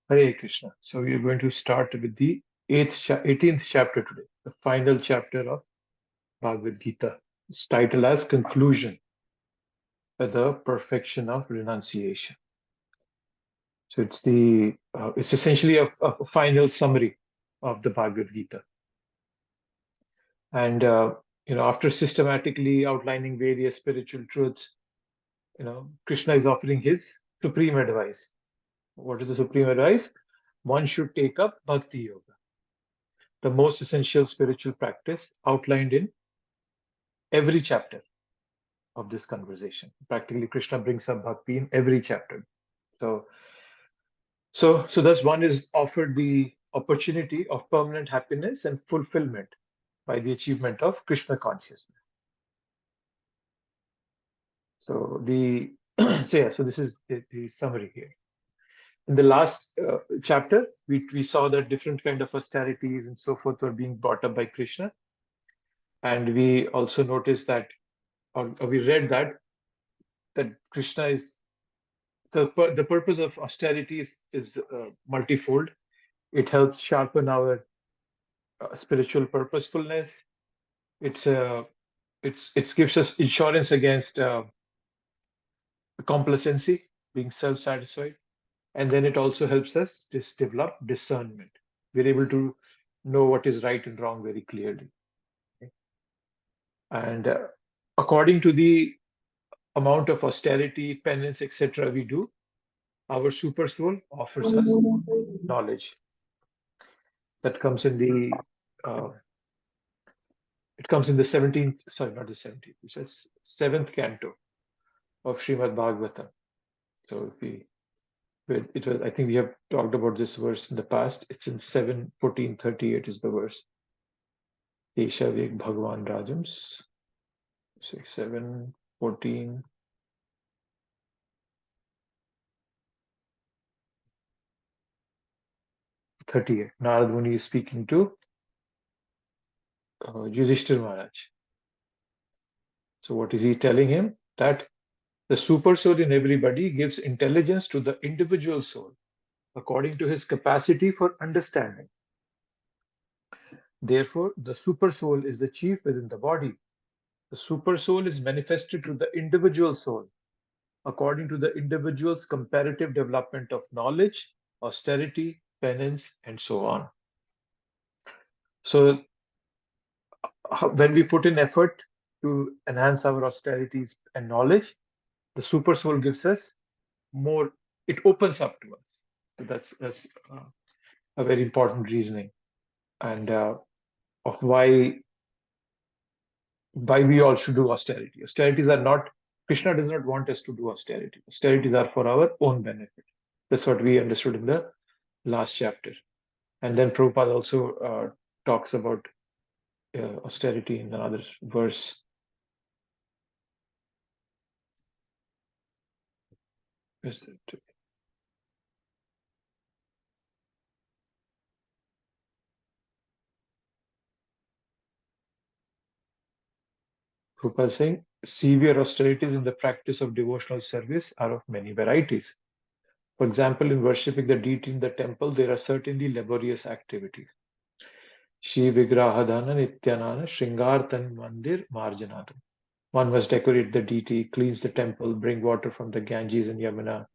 Hare Krishna. So we are going to start with the 18th chapter today, the final chapter of Bhagavad Gita. It's titled as Conclusion, the Perfection of Renunciation. So it's essentially a final summary of the Bhagavad Gita. And after systematically outlining various spiritual truths, Krishna is offering his supreme advice. What is the supreme advice? One should take up Bhakti Yoga, the most essential spiritual practice outlined in every chapter of this conversation. Practically, Krishna brings up bhakti in every chapter. So thus one is offered the opportunity of permanent happiness and fulfillment by the achievement of Krishna consciousness. So so this is the summary here. In the last chapter, we saw that different kind of austerities and so forth were being brought up by Krishna, and we also noticed that, or we read that Krishna is the purpose of austerity is multifold. It helps sharpen our spiritual purposefulness. It gives us insurance against complacency, being self-satisfied, and then it also helps us develop discernment. We're able to know what is right and wrong very clearly. Okay? And according to the amount of austerity, penance, etc., we do, our super soul offers us knowledge. That comes in the uh, it comes in the 17th, sorry, not the 17th, it says 7th canto of Srimad Bhagavatam. So it was, I think we have talked about this verse in the past. It's in 7:14:38 is the verse. Esha Vek Bhagavan Rajams. 7:14. Narad Muni is speaking to Yudhishthir Maharaj. So what is he telling him? That the super soul in everybody gives intelligence to the individual soul according to his capacity for understanding. Therefore, the super soul is the chief within the body. The super soul is manifested to the individual soul according to the individual's comparative development of knowledge, austerity, penance, and so on. So when we put in effort to enhance our austerities and knowledge, the super soul gives us more, it opens up to us. So that's a very important reasoning, and of why we all should do austerity. Austerities are not, Krishna does not want us to do austerity. Austerities are for our own benefit. That's what we understood in the last chapter. And then Prabhupada also talks about austerity in another verse. Is it? Prabhupada saying, severe austerities in the practice of devotional service are of many varieties. For example, in worshipping the deity in the temple, there are certainly laborious activities. Shri Vigrahadhana Nityanana Shringartan Mandir Marjanadam. One must decorate the deity, cleanse the temple, bring water from the Ganges and Yamuna,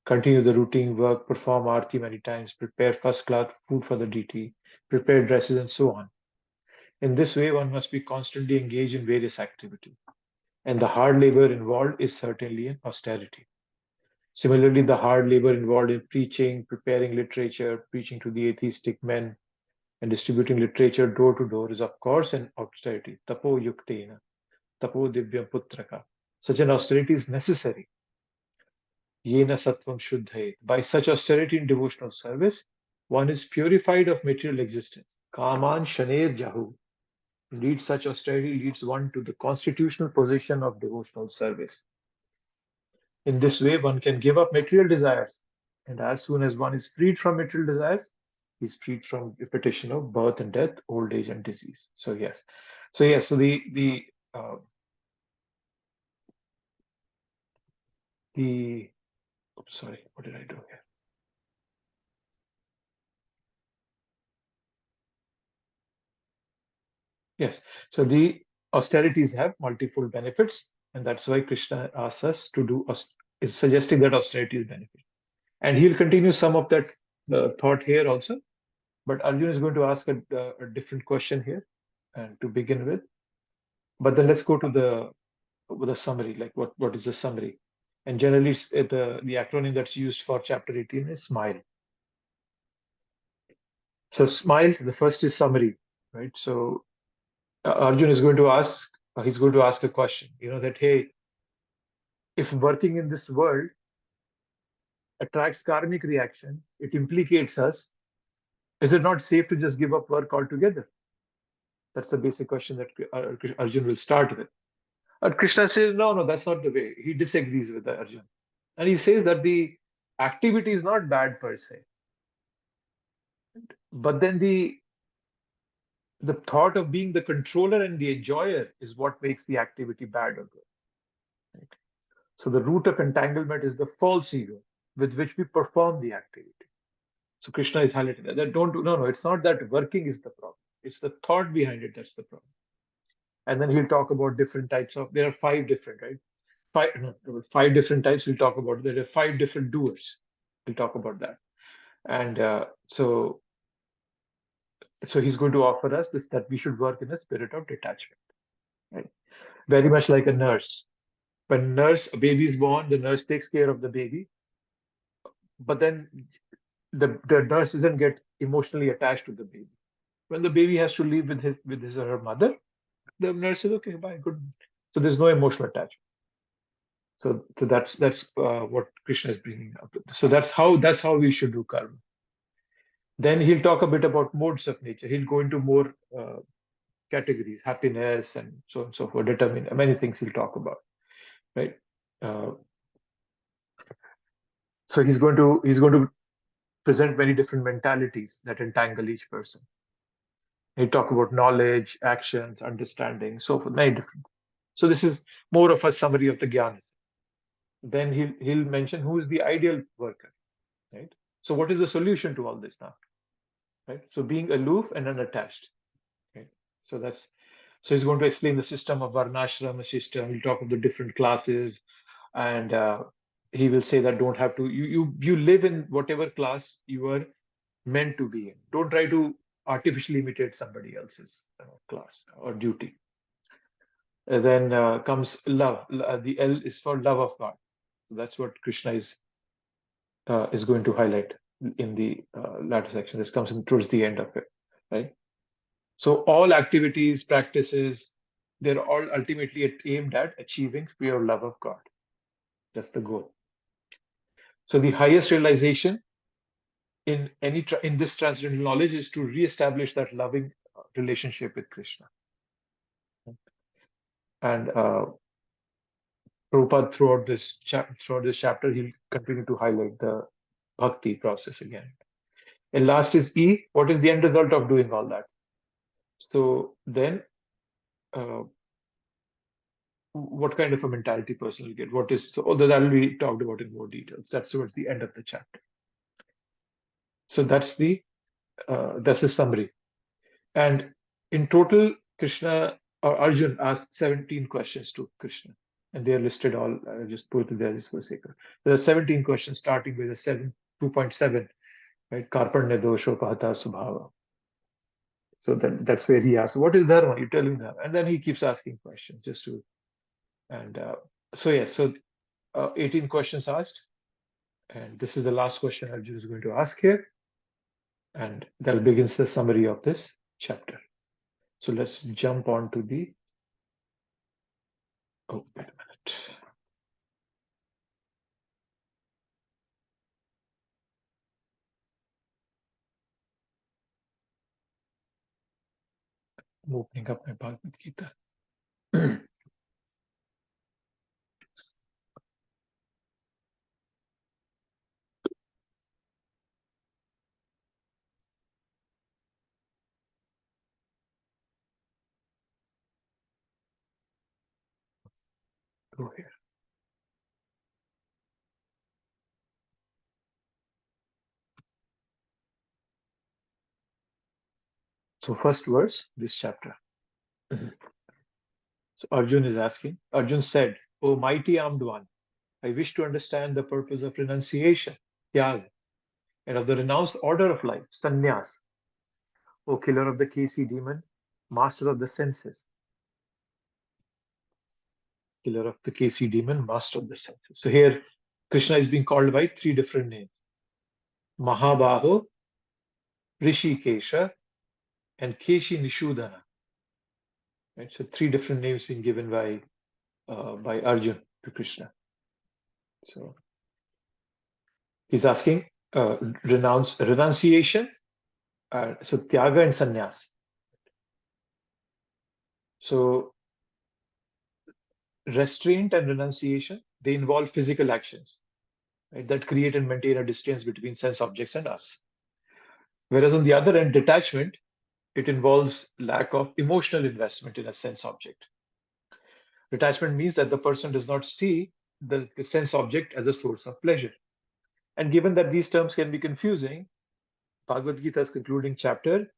continue the routine work, perform arti many times, prepare first-class food for the deity, prepare dresses, and so on. In this way, one must be constantly engaged in various activities, and the hard labor involved is certainly an austerity. Similarly, the hard labor involved in preaching, preparing literature, preaching to the atheistic men, and distributing literature door to door is, of course, an austerity. Tapo yuktena, tapo divyam putraka. Such an austerity is necessary. Yena sattvam shuddhayet. By such austerity in devotional service, one is purified of material existence. Kaman shaner jahu. Indeed, such austerity leads one to the constitutional position of devotional service. In this way, one can give up material desires, and as soon as one is freed from material desires, he is freed from repetition of birth and death, old age and disease. So yes, so the oops, sorry, what did I do here? Yes. So the austerities have multiple benefits, and that's why Krishna asks us to do, is suggesting that austerity is benefit. And he'll continue some of that thought here also. But Arjun is going to ask a different question here, and to begin with. But then let's go to the summary. Like what is the summary? And generally, the acronym that's used for chapter 18 is SMILE. So SMILE, the first is summary, right? So Arjun is going to ask. He's going to ask a question. That, hey, if working in this world attracts karmic reaction, it implicates us. Is it not safe to just give up work altogether? That's the basic question that Arjun will start with. And Krishna says, no, no, that's not the way. He disagrees with Arjun. And he says that the activity is not bad per se. But then the thought of being the controller and the enjoyer is what makes the activity bad or good. Right? So the root of entanglement is the false ego with which we perform the activity. So Krishna is highlighting that. No, it's not that working is the problem. It's the thought behind it that's the problem. And then he'll talk about different types of, there are five different, right? Five different types we'll talk about. There are five different doers. We'll talk about that. And so he's going to offer us this, that we should work in a spirit of detachment, right? Very much like a nurse. When a baby is born, the nurse takes care of the baby, but then the nurse doesn't get emotionally attached to the baby. When the baby has to leave with his or her mother, the nurse says, "Okay, bye, good." So there's no emotional attachment. So that's what Krishna is bringing up. So that's how we should do karma. Then he'll talk a bit about modes of nature. He'll go into more categories, happiness and so on and so forth, determine many things he'll talk about, right? Uh, so he's going to present many different mentalities that entangle each person. He'll talk about knowledge, actions, understanding, so forth, many different. So this is more of a summary of the jnana. Then he'll mention who is the ideal worker, right? So what is the solution to all this now, right? So being aloof and unattached, right? So that's so he's going to explain the system of varnashrama system. He'll talk of the different classes, and he will say that don't have to you live in whatever class you are meant to be in. Don't try to artificially imitate somebody else's class or duty. And then comes love. The L is for love of God. So that's what Krishna is going to highlight in the latter section. This comes in towards the end of it, right? So all activities, practices, they're all ultimately aimed at achieving pure love of God. That's the goal. So the highest realization in this transcendental knowledge is to reestablish that loving relationship with Krishna. And Prabhupada throughout this chapter, he'll continue to highlight the bhakti process again. And last is E. What is the end result of doing all that? So then, uh, what kind of a mentality person will get? What is so that will be talked about in more detail. That's towards the end of the chapter. So that's the summary. And in total, Krishna or Arjun asked 17 questions to Krishna, and they are listed all. I just put it there just for a second. There are 17 questions, starting with a 2.7, right? Karpanya dosho pahata subhava. So that's where he asks, "What is dharma?" You tell him that, and then he keeps asking questions just to. And so yes, so 18 questions asked, and this is the last question Arjun is going to ask here, and that begins the summary of this chapter. So let's jump on to the. Oh, wait a minute. I'm opening up my Bhagavad Gita. Go here. So first verse, this chapter. So Arjun is asking, Arjun said, O mighty armed one, I wish to understand the purpose of renunciation, tyaga, and of the renounced order of life, sannyas, O killer of the Kesi demon, master of the senses, killer of the Kesi demon, master of the senses. So here, Krishna is being called by three different names: Mahabaho, Rishikesha, and Keshi Nishudana. Right? So three different names being given by Arjun to Krishna. So he's asking renunciation, so tyaga and sannyas. So restraint and renunciation, they involve physical actions, right, that create and maintain a distance between sense objects and us. Whereas on the other end, detachment, it involves lack of emotional investment in a sense object. Detachment means that the person does not see the sense object as a source of pleasure. And given that these terms can be confusing, Bhagavad Gita's concluding chapter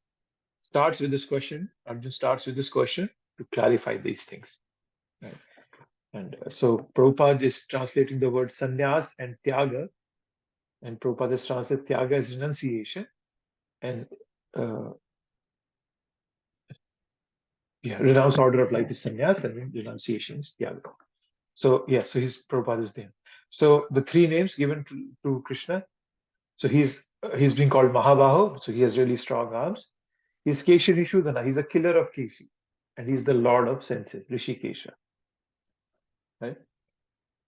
starts with this question. Arjun starts with this question to clarify these things. Right? And so Prabhupada is translating the word sannyas and tyaga, and Prabhupada is translating tyaga as renunciation, and uh, renounce order of life is sannyas, and renunciation is tyaga. So so Prabhupada is there. So the three names given to Krishna. So he's being called Mahabaho, so he has really strong arms. He's Keshi Rishudana, he's a killer of Keshi, and he's the lord of senses, Rishikesha. Right?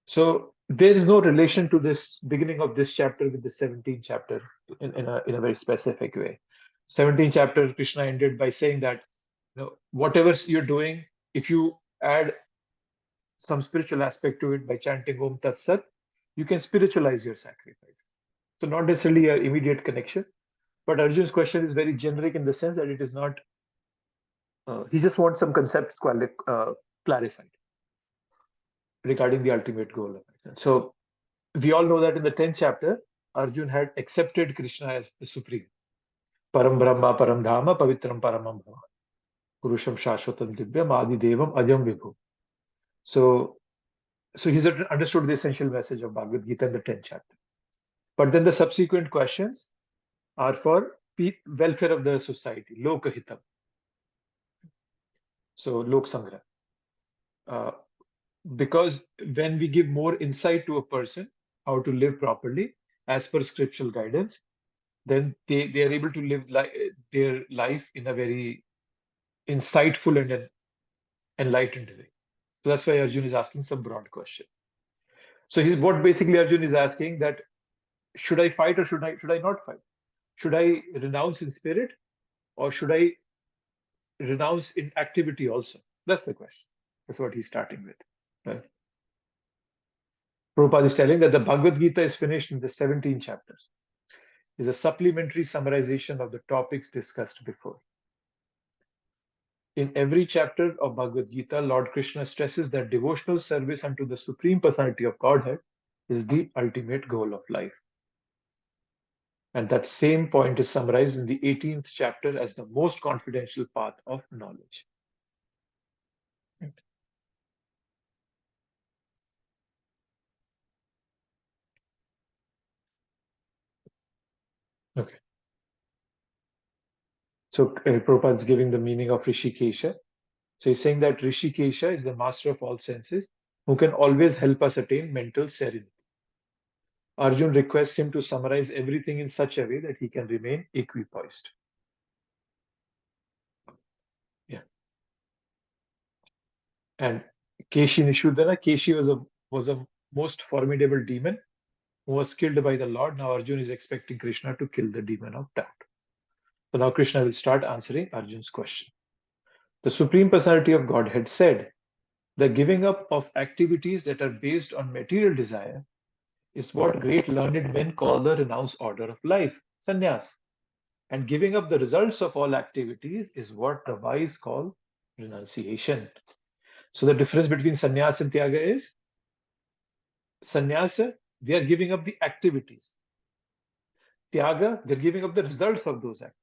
So there is no relation to this beginning of this chapter with the 17th chapter in a very specific way. 17th chapter, Krishna ended by saying that, whatever you're doing, if you add some spiritual aspect to it by chanting Om Tat Sat, you can spiritualize your sacrifice. So not necessarily an immediate connection, but Arjun's question is very generic in the sense that it is not. He just wants some concepts clarified regarding the ultimate goal of it. So we all know that in the 10th chapter, Arjun had accepted Krishna as the supreme. Param Brahma, Param Dhama, Pavitram Paramam Bhava. Purusham Shashvatam Divyam Adi Devam Ajam Vibhu. So he's understood the essential message of Bhagavad Gita in the 10th chapter. But then the subsequent questions are for welfare of the society, Lokahitam. So Lok Sangra. Because when we give more insight to a person how to live properly as per scriptural guidance, then they are able to live their life in a very insightful and an enlightened way. So that's why Arjun is asking some broad question. So what basically Arjun is asking, that should I fight or should I not fight? Should I renounce in spirit or should I renounce in activity also? That's the question. That's what he's starting with. Right? Prabhupada is telling that the Bhagavad Gita is finished in the 17 chapters. It's a supplementary summarization of the topics discussed before. In every chapter of Bhagavad Gita, Lord Krishna stresses that devotional service unto the Supreme Personality of Godhead is the ultimate goal of life. And that same point is summarized in the 18th chapter as the most confidential path of knowledge. Right. Okay. So Prabhupada is giving the meaning of Rishikesha. So he's saying that Rishikesha is the master of all senses who can always help us attain mental serenity. Arjun requests him to summarize everything in such a way that he can remain equipoised. Yeah. And Keshi Nishudana, Keshi was a most formidable demon who was killed by the Lord. Now Arjun is expecting Krishna to kill the demon of doubt. So now Krishna will start answering Arjun's question. The Supreme Personality of Godhead said, the giving up of activities that are based on material desire is what great learned men call the renounced order of life, sannyas. And giving up the results of all activities is what the wise call renunciation. So the difference between sannyas and tyaga is, sannyasa, they are giving up the activities. Tyaga, they're giving up the results of those activities.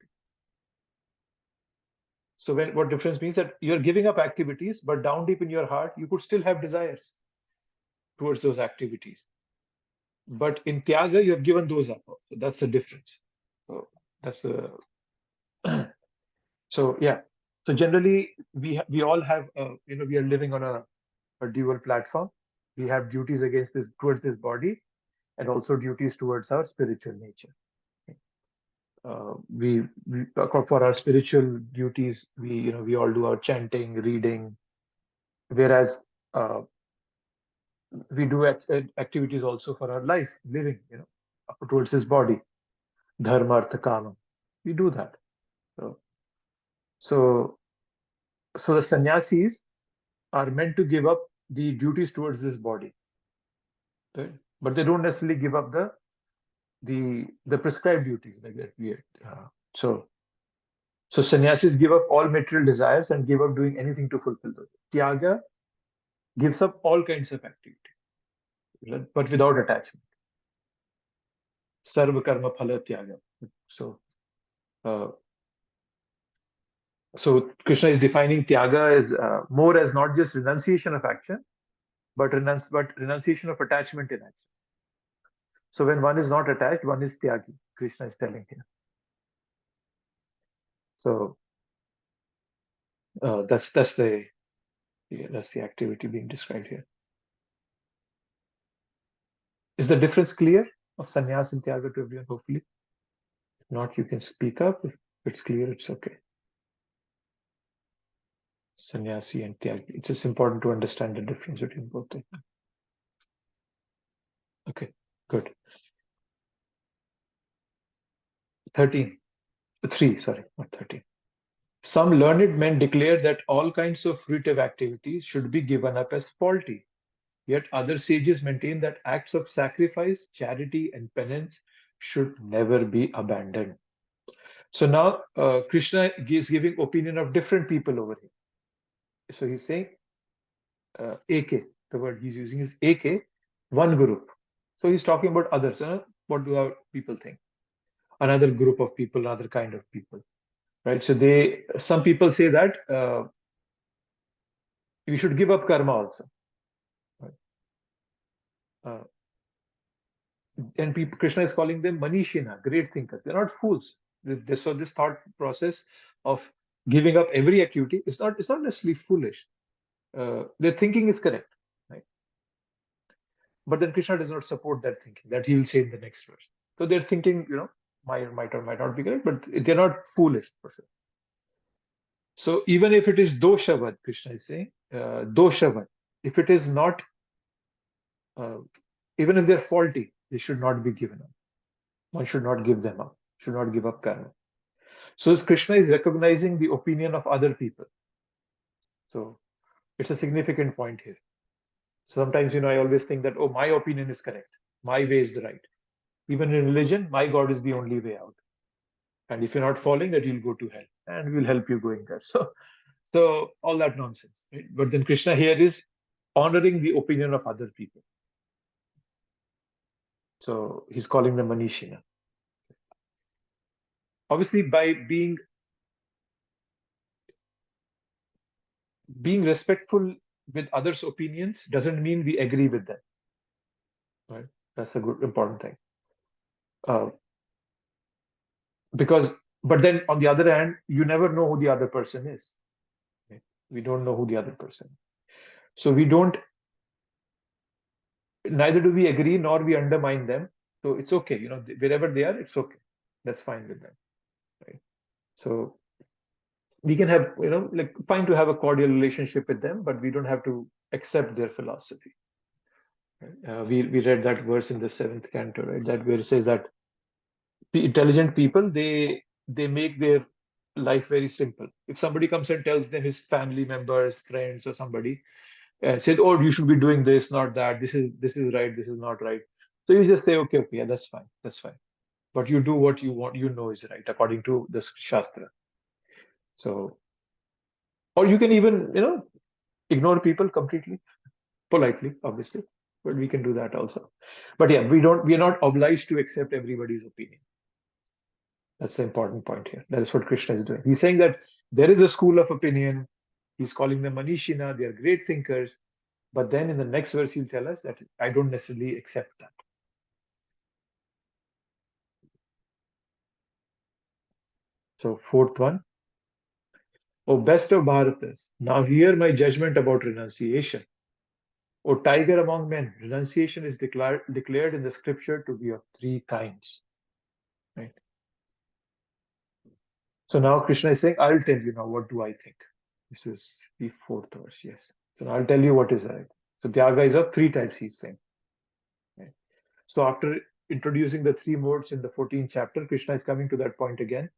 So what difference means that you're giving up activities, but down deep in your heart, you could still have desires towards those activities. But in Tyaga, you have given those up. So that's the difference. So that's the so yeah. So generally, we all have we are living on a dual platform. We have duties against this towards this body, and also duties towards our spiritual nature. We for our spiritual duties, we all do our chanting, reading, whereas we do activities also for our life, living, towards this body, dharma, artha, kama. We do that. So, so, so the sannyasis are meant to give up the duties towards this body, right? But they don't necessarily give up the prescribed duties like that. So so sannyasis give up all material desires and give up doing anything to fulfill those. Tyaga gives up all kinds of activity, right? But without attachment. Sarva karma phala tyaga. So uh, so Krishna is defining tyaga as more as not just renunciation of action, but renunciation of attachment in action. So when one is not attached, one is tyagi. Krishna is telling here. So that's the activity being described here. Is the difference clear of sannyas and tyaga to everyone? Hopefully, if not, you can speak up. If it's clear, it's okay. Sannyasi and tyagi. It's just important to understand the difference between both of them. Okay, good. 13. 3, sorry, not 13. Some learned men declare that all kinds of fruitive activities should be given up as faulty. Yet other sages maintain that acts of sacrifice, charity, and penance should never be abandoned. So now Krishna is giving opinion of different people over here. So he's saying AK, the word he's using is AK, one group. So he's talking about others. What do our people think? Another group of people, another kind of people, right? So some people say that we should give up karma also. Right? Uh, and Krishna is calling them manishina, great thinkers. They're not fools. So this thought process of giving up every activity is not necessarily foolish. Their thinking is correct, right? But then Krishna does not support that thinking. That he will say in the next verse. So their thinking, might or might not be correct, but they're not foolish per se. So even if it is doshavad, Krishna is saying doshavad. If it is not, uh, even if they're faulty, they should not be given up. One should not give them up. Should not give up karma. So Krishna is recognizing the opinion of other people. So it's a significant point here. Sometimes, I always think that, oh, my opinion is correct. My way is the right. Even in religion, my God is the only way out. And if you're not following that, you'll go to hell. And we'll help you going there. So all that nonsense. Right? But then Krishna here is honoring the opinion of other people. So he's calling them Manishina. Obviously, by being respectful with others' opinions doesn't mean we agree with them. Right? That's a good important thing. But then on the other hand, you never know who the other person is. Right? We don't know who the other person is. So neither do we agree nor we undermine them. So it's okay. Wherever they are, it's okay. That's fine with them. Right? So we can have, fine to have a cordial relationship with them, but we don't have to accept their philosophy. Right? We read that verse in the 7th canto, right? That where it says that the intelligent people, they make their life very simple. If somebody comes and tells them, his family members, friends, or somebody, and says, "Oh, you should be doing this, not that. This is right. This is not right." So you just say, "Okay, yeah, that's fine. That's fine." But you do what you want, is right according to the Shastra. So, or you can even, ignore people completely, politely, obviously, but we can do that also. But yeah, we are not obliged to accept everybody's opinion. That's the important point here. That is what Krishna is doing. He's saying that There is a school of opinion. He's calling them Manishina. They are great thinkers. But then in the next verse, he'll tell us that I don't necessarily accept that. So, fourth one. O best of Bharatas, now hear my judgment about renunciation. O tiger among men, renunciation is declared in the scripture to be of three kinds. Right? So now Krishna is saying, I'll tell you now what do I think. This is the fourth verse, yes. So now I'll tell you what is right. So Tyaga is of three types, he's saying. Right? So after introducing the three modes in the 14th chapter, Krishna is coming to that point again.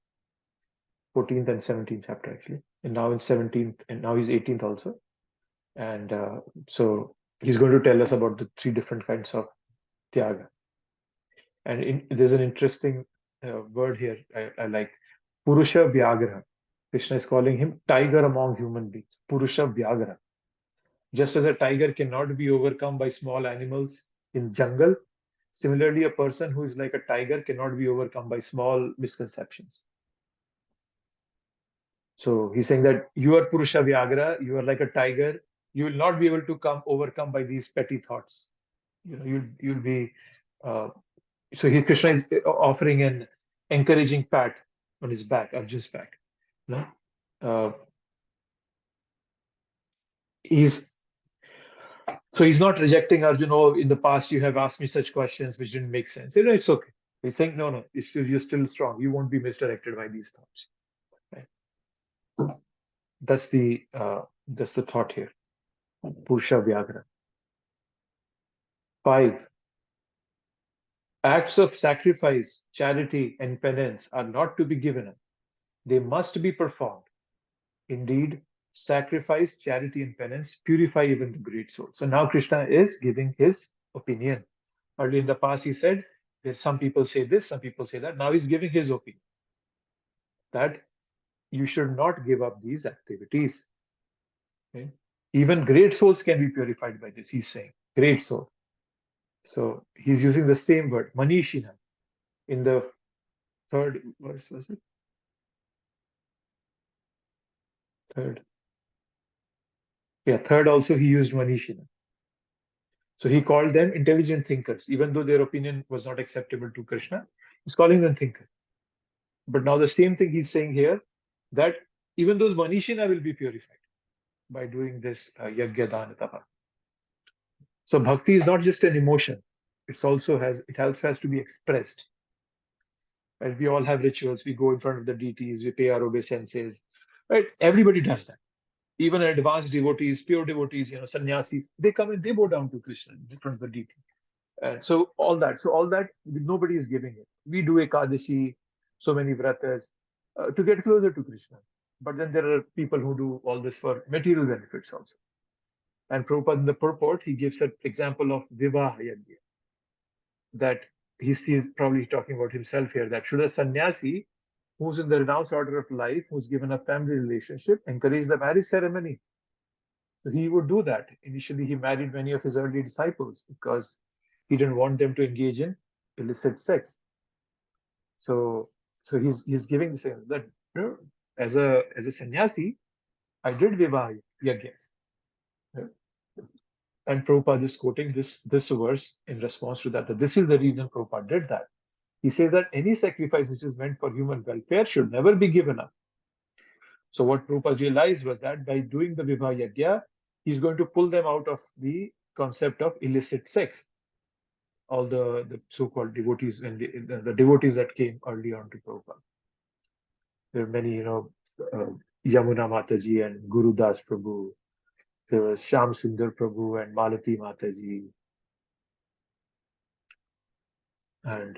14th and 17th chapter actually. And now in 17th, and now he's 18th also. And so he's going to tell us about the three different kinds of Tyaga. And there's an interesting word here I like. Purusha Vyagra. Krishna is calling him tiger among human beings. Purusha Vyagra. Just as a tiger cannot be overcome by small animals in jungle, similarly, a person who is like a tiger cannot be overcome by small misconceptions. So he's saying that you are Purusha Vyagra, you are like a tiger. You will not be able to overcome by these petty thoughts. You'll be uh, so Krishna is offering an encouraging pat on his back, Arjun's back. No? Uh, he's so he's not rejecting Arjun. Oh, in the past you have asked me such questions which didn't make sense. It's okay. He's saying no, you're still strong. You won't be misdirected by these thoughts. Right? That's the thought here. Purusha Vyagra. 5. Acts of sacrifice, charity, and penance are not to be given up. They must be performed. Indeed, sacrifice, charity, and penance purify even the great soul. So now Krishna is giving his opinion. Earlier in the past, he said that some people say this, some people say that. Now he's giving his opinion that you should not give up these activities. Okay? Even great souls can be purified by this, he's saying. Great soul. So he's using the same word, Manishina, in the third verse, was it? Third. Yeah, third also he used Manishina. So he called them intelligent thinkers, even though their opinion was not acceptable to Krishna. He's calling them thinkers. But now the same thing he's saying here, that even those Manishina will be purified by doing this Yajna Dana Tapa. So bhakti is not just an emotion. It also has to be expressed. Right? We all have rituals. We go in front of the deities, we pay our obeisances. Right? Everybody does that. Even advanced devotees, pure devotees, sannyasis, they come and they bow down to Krishna in front of the deity. So all that, nobody is giving it. We do Ekadashi, so many vratas, to get closer to Krishna. But then there are people who do all this for material benefits also. And Prabhupada in the purport, he gives an example of Vivaha Yajna, that he's probably talking about himself here, that should a sannyasi who's in the renounced order of life, who's given a family relationship, encourage the marriage ceremony. So he would do that. Initially, he married many of his early disciples because he didn't want them to engage in illicit sex. So, he's giving this that as a sannyasi, I did Vivaha Yajnas. And Prabhupada is quoting this verse in response to that. That this is the reason Prabhupada did that. He says that any sacrifice which is meant for human welfare should never be given up. So what Prabhupada realized was that by doing the Vivaha Yajna, he's going to pull them out of the concept of illicit sex. All the so-called devotees, when the devotees that came early on to Prabhupada. There are many, Yamuna Mataji and Guru Das Prabhu. There was Sham Sundar Prabhu and Malati Mataji. And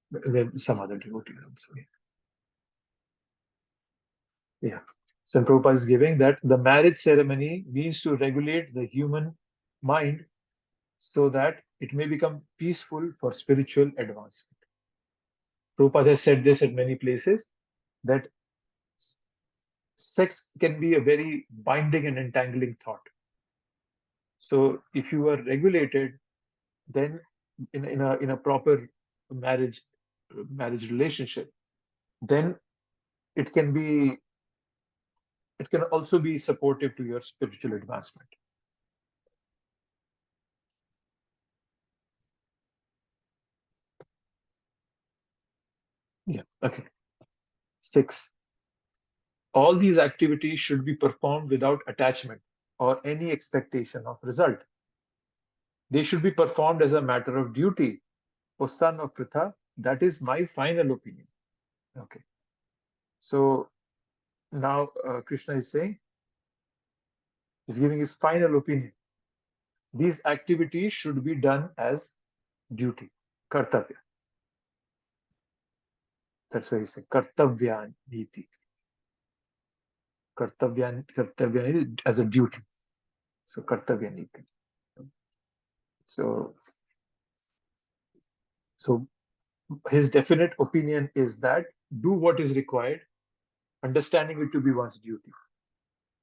then some other devotees also. Yeah. So Prabhupada is giving that the marriage ceremony means to regulate the human mind so that it may become peaceful for spiritual advancement. Prabhupada has said this at many places, that sex can be a very binding and entangling thought. So if you are regulated, then in a proper marriage relationship, then it can also be supportive to your spiritual advancement. Yeah. Okay. 6. All these activities should be performed without attachment or any expectation of result. They should be performed as a matter of duty. O son of Pritha, that is my final opinion. Okay. So now Krishna is saying, he's giving his final opinion. These activities should be done as duty, kartavya. That's why he said kartavya niti. Kartavya as a duty. So kartavya niti. So his definite opinion is that do what is required, understanding it to be one's duty.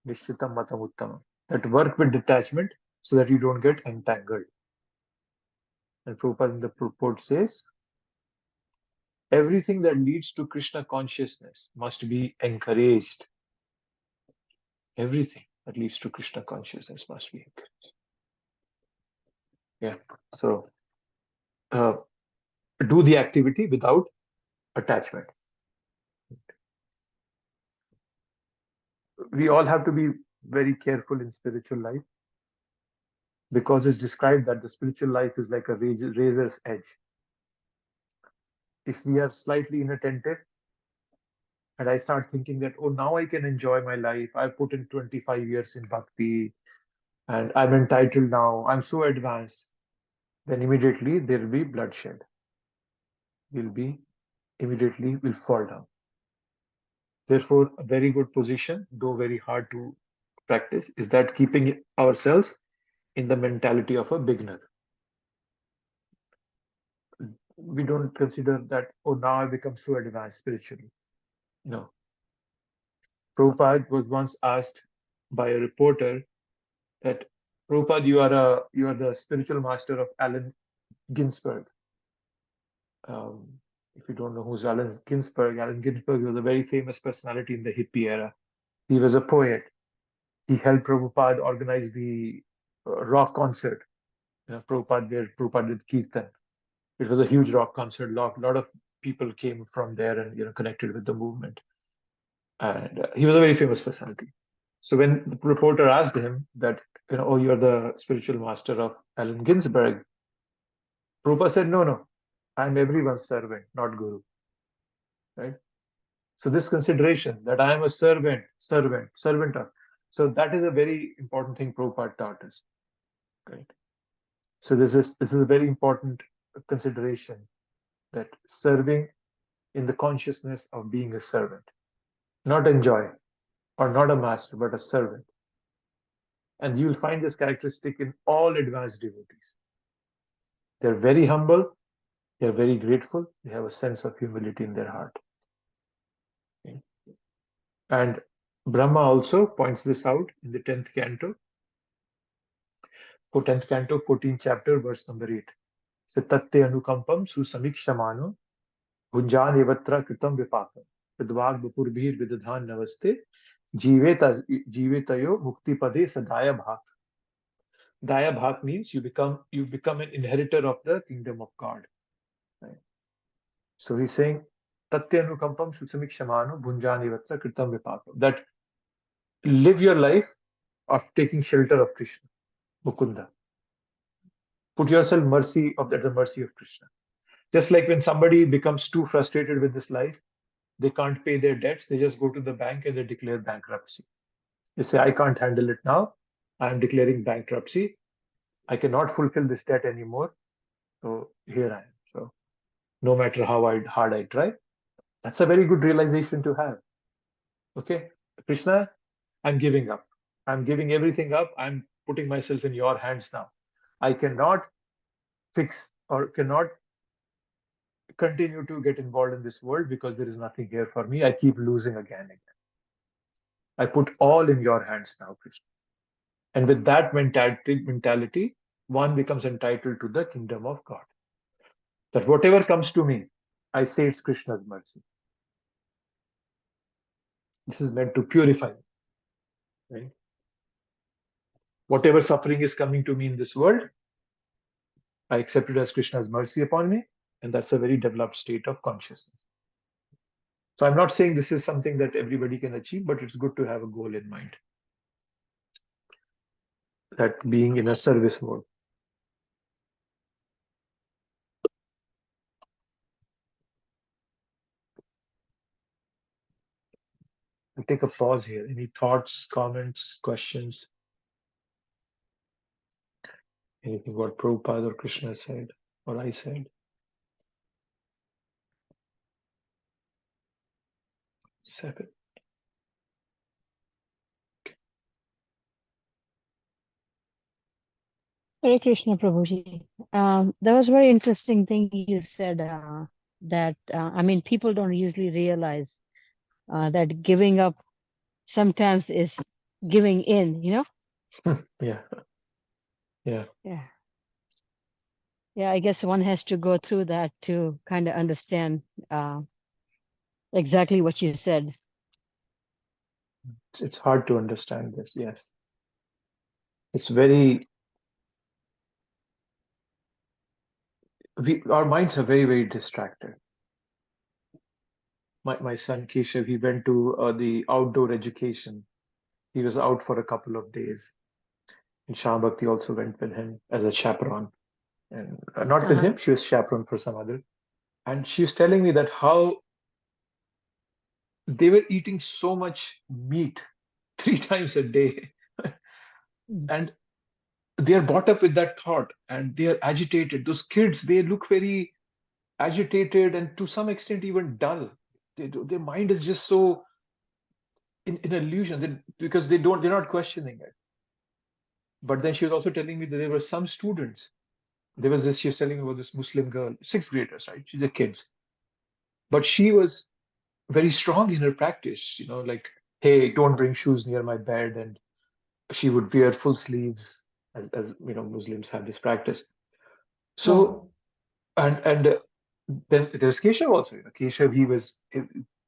Nishchitam matam uttamam. That work with detachment so that you don't get entangled. And Prabhupada in the purport says, everything that leads to Krishna consciousness must be encouraged. Everything that leads to Krishna consciousness must be encouraged. Yeah. So do the activity without attachment. We all have to be very careful in spiritual life because it's described that the spiritual life is like a razor's edge. If we are slightly inattentive and I start thinking that, oh, now I can enjoy my life, I've put in 25 years in bhakti and I'm entitled now, I'm so advanced, then immediately there will be bloodshed. Immediately will fall down. Therefore, a very good position, though very hard to practice, is that keeping ourselves in the mentality of a beginner. We don't consider that, oh, now I become so advanced spiritually. No. Prabhupada was once asked by a reporter that, Prabhupada, you are the spiritual master of Allen Ginsberg. If you don't know who's Allen Ginsberg was a very famous personality in the hippie era. He was a poet. He helped Prabhupada organize the rock concert. Prabhupada did Kirtan. It was a huge rock concert. Lot of people came from there and connected with the movement. And he was a very famous personality. So when the reporter asked him that, oh, you're the spiritual master of Allen Ginsberg, Prabhupada said, no, I'm everyone's servant, not guru. Right? So this consideration that I am a servant of. So that is a very important thing Prabhupada taught us. Right? So this is a very important consideration, that serving in the consciousness of being a servant, not enjoy or not a master, but a servant. And you'll find this characteristic in all advanced devotees. They're very humble, they're very grateful, they have a sense of humility in their heart. Okay. And Brahma also points this out in the 10th canto. 10th canto, 14th chapter, verse number 8. So tatte anukampam susamikshamano bhunjan evatra kritam vipakam vidvag vapurbhir vidadhan navaste jivetayo mukti pade sadaya bhak. Daya bhak means you become an inheritor of the kingdom of God. Right? So he's saying tatyanukampam susamikshamano bhunjanivatra kritam vipakam, that live your life of taking shelter of Krishna, Mukunda. Put yourself at the mercy of Krishna. Just like when somebody becomes too frustrated with this life, they can't pay their debts, they just go to the bank and they declare bankruptcy. They say, I can't handle it now. I'm declaring bankruptcy. I cannot fulfill this debt anymore. So here I am. So no matter how hard I try, that's a very good realization to have. Okay, Krishna, I'm giving up. I'm giving everything up. I'm putting myself in your hands now. I cannot fix or cannot continue to get involved in this world because there is nothing here for me. I keep losing again and again. I put all in your hands now, Krishna. And with that mentality, one becomes entitled to the kingdom of God. That whatever comes to me, I say it's Krishna's mercy. This is meant to purify me, right? Whatever suffering is coming to me in this world, I accept it as Krishna's mercy upon me, and that's a very developed state of consciousness. So I'm not saying this is something that everybody can achieve, but it's good to have a goal in mind. That being in a service mode. I'll take a pause here. Any thoughts, comments, questions? Anything what Prabhupada or Krishna said, or I said? 7. Hare Krishna, Prabhuji. That was a very interesting thing you said, that, I mean, people don't usually realize that giving up sometimes is giving in, you know? Yeah. Yeah. Yeah. Yeah, I guess one has to go through that to kind of understand exactly what you said. It's hard to understand this, yes. It's very, our minds are very, very distracted. My son Keshav, he went to the outdoor education. He was out for a couple of days. And Shah Bhakti also went with him as a chaperone. And not with him, she was chaperone for some other. And she was telling me that how they were eating so much meat 3 times a day. And they are brought up with that thought and they are agitated. Those kids, they look very agitated and to some extent even dull. Their mind is just so in illusion because they're not questioning it. But then she was also telling me that there were some students. There was this, she was telling me about this Muslim girl, sixth graders, right? She's a kids. But she was very strong in her practice, like, hey, don't bring shoes near my bed. And she would wear full sleeves, as Muslims have this practice. So, and then there's Keshav also. Keshav,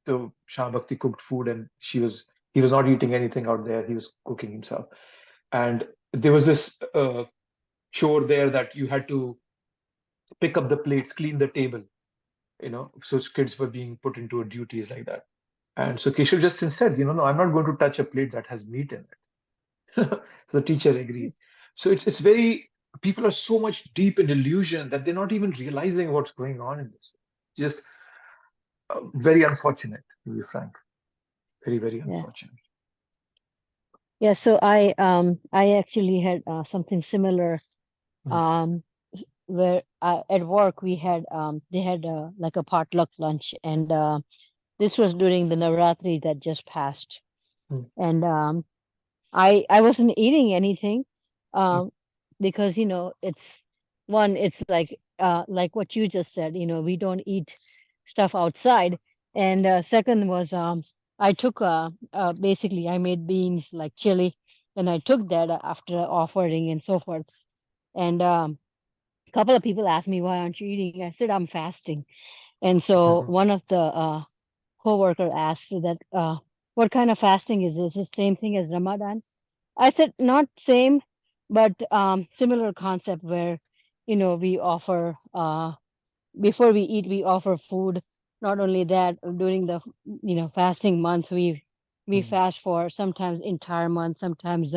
the Shah Bhakti cooked food, and he was not eating anything out there. He was cooking himself, and there was this chore there that you had to pick up the plates, clean the table. So kids were being put into duties like that. And so Keshav just said, no, I'm not going to touch a plate that has meat in it. So the teacher agreed. So it's very, people are so much deep in illusion that they're not even realizing what's going on in this. Just very unfortunate, to be frank. Very, very unfortunate. Yeah, so I actually had something similar, where at work we had they had like a potluck lunch, and this was during the Navratri that just passed. And I wasn't eating anything, because it's like what you just said, we don't eat stuff outside. And second was, I took basically I made beans like chili, and I took that after offering and so forth. And a couple of people asked me, why aren't you eating? I said, I'm fasting. And so one of the co-worker asked that, what kind of fasting is this? Is the same thing as Ramadan? I said, not same, but similar concept where, we offer, before we eat, we offer food. Not only that, during the, fasting month, we fast for sometimes entire month, sometimes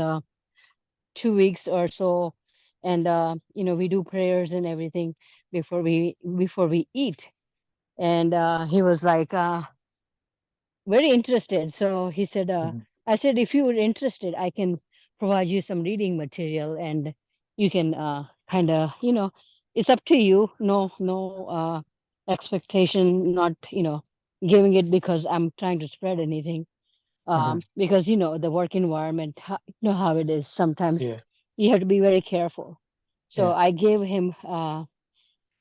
2 weeks or so. And, we do prayers and everything before we eat. And he was like, very interested. So he said, I said, if you were interested, I can provide you some reading material, and you can kind of, it's up to you. No expectation, not, giving it because I'm trying to spread anything. Because, the work environment, you know how it is. Sometimes you have to be very careful. So I gave him